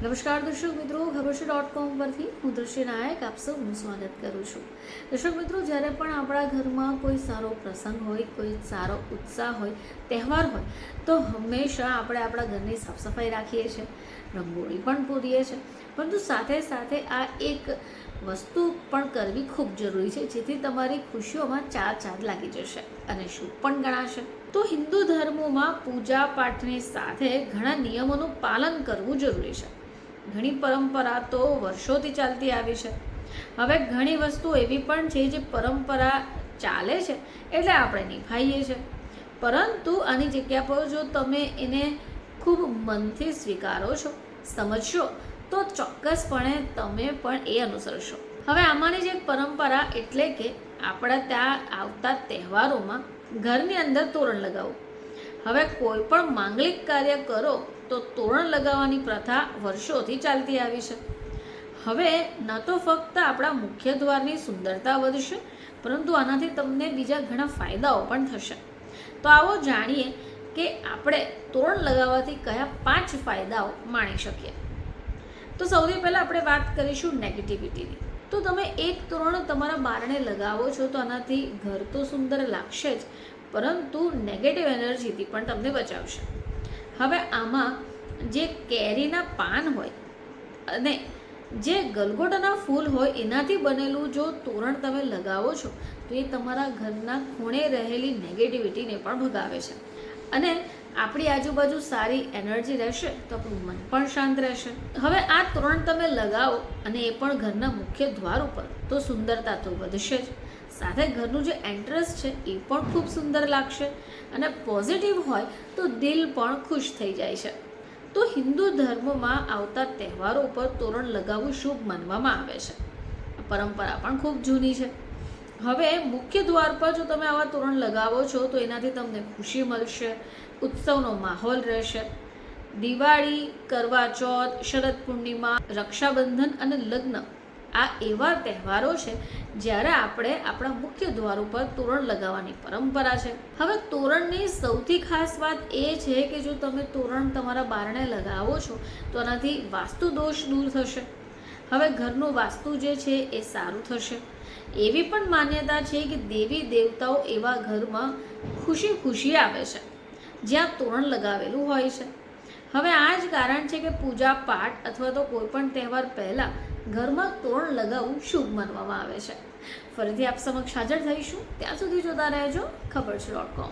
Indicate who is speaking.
Speaker 1: નમસ્કાર દર્શક મિત્રો, ખબર છે .com પરથી હું દૃશ્ય નાયક આપ સૌનું સ્વાગત કરું છું. દર્શક મિત્રો, જ્યારે પણ આપણા ઘરમાં કોઈ સારો પ્રસંગ હોય, કોઈ સારો ઉત્સાહ હોય, તહેવાર હોય, તો હંમેશા આપણે આપણા ઘરની સાફ સફાઈ રાખીએ છીએ, રંગોળી પણ પૂરીએ છીએ, પરંતુ સાથે સાથે આ એક વસ્તુ પણ કરવી ખૂબ જરૂરી છે, જેથી તમારી ખુશીઓમાં ચાર ચાંદ લાગી જશે અને શુભ પણ ગણાશે. તો હિન્દુ ધર્મોમાં પૂજા પાઠની સાથે ઘણા નિયમોનું પાલન કરવું જરૂરી છે. ઘણી પરંપરા તો વર્ષોથી ચાલતી આવી છે. હવે ઘણી વસ્તુ એવી પણ છે જે પરંપરા ચાલે છે એટલે આપણે નિભાઈએ છીએ, પરંતુ આની જગ્યા પર જો તમે એને ખૂબ મનથી સ્વીકારો છો, સમજશો, તો ચોક્કસપણે તમે પણ એ અનુસરશો. હવે આમાંની જ એક પરંપરા એટલે કે આપણા ત્યાં આવતા તહેવારોમાં ઘરની અંદર તોરણ લગાવવું. હવે કોઈ પણ માંગલિક કાર્ય કરો તો તોરણ લગાવવાની પ્રથા વર્ષોથી ચાલતી આવી છે. હવે ન તો ફક્ત આપણા મુખ્ય દ્વારની સુંદરતા વધશે, પરંતુ આનાથી તમને બીજા ઘણા ફાયદાઓ પણ થશે. તો આવો જાણીએ કે આપણે તોરણ લગાવવાથી કયા 5 ફાયદાઓ માણી શકીએ. તો સૌથી પહેલાં આપણે વાત કરીશું નેગેટિવિટીની. તો તમે એક તોરણ તમારા બારણે લગાવો છો તો આનાથી ઘર તો સુંદર લાગશે જ, પરંતુ નેગેટિવ એનર્જીથી પણ તમને બચાવશે. હવે આમાં જે કેરીના પાન હોય અને જે ગલગોટાના ફૂલ હોય એનાથી બનેલું જો તોરણ તમે લગાવો છો તો એ તમારા ઘરના ખૂણે રહેલી નેગેટિવિટીને પણ ભગાવે છે અને આપણી આજુબાજુ સારી એનર્જી રહેશે તો આપણું મન પણ શાંત રહેશે. હવે આ તોરણ તમે લગાવો અને એ પણ ઘરના મુખ્ય દ્વાર ઉપર, તો સુંદરતા તો વધશે જ, સાથે ઘરનું જે એન્ટ્રન્સ છે એ પણ ખૂબ સુંદર લાગશે અને પોઝિટિવ હોય તો દિલ પણ ખુશ થઈ જાય છે. તો હિન્દુ ધર્મમાં આવતા તહેવારો ઉપર તોરણ લગાવવું શુભ માનવામાં આવે છે. પરંપરા પણ ખૂબ જૂની છે. હવે મુખ્ય દ્વાર પર જો તમે આવા તોરણ લગાવો છો તો એનાથી તમને ખુશી મળશે, ઉત્સવનો માહોલ રહેશે. દિવાળી, કરવા ચોથ, શરદ પૂર્ણિમા, રક્ષાબંધન અને લગ્ન આ એવા તહેવારો છે જ્યારે આપણે આપણા મુખ્ય દ્વાર ઉપર તોરણ લગાવવાની પરંપરા છે. હવે તોરણની સૌથી ખાસ વાત એ છે કે જો તમે તોરણ તમારા બારણે લગાવો છો તો આનાથી વાસ્તુ દોષ દૂર થશે. હવે ઘરનું વાસ્તુ જે છે એ સારું થશે. એવી પણ માન્યતા છે કે દેવી દેવતાઓ એવા ઘરમાં ખુશી ખુશી આવે છે જ્યાં તોરણ લગાવેલું હોય છે. હવે આ જ કારણ છે કે પૂજા પાઠ અથવા તો કોઈ પણ તહેવાર પહેલાં ઘરમાં તોરણ લગાવવું શુભ માનવામાં આવે છે. ફરીથી આપ સમક્ષ હાજર થઈશું, ત્યાં સુધી જોતા રહેજો ખબર છે .com.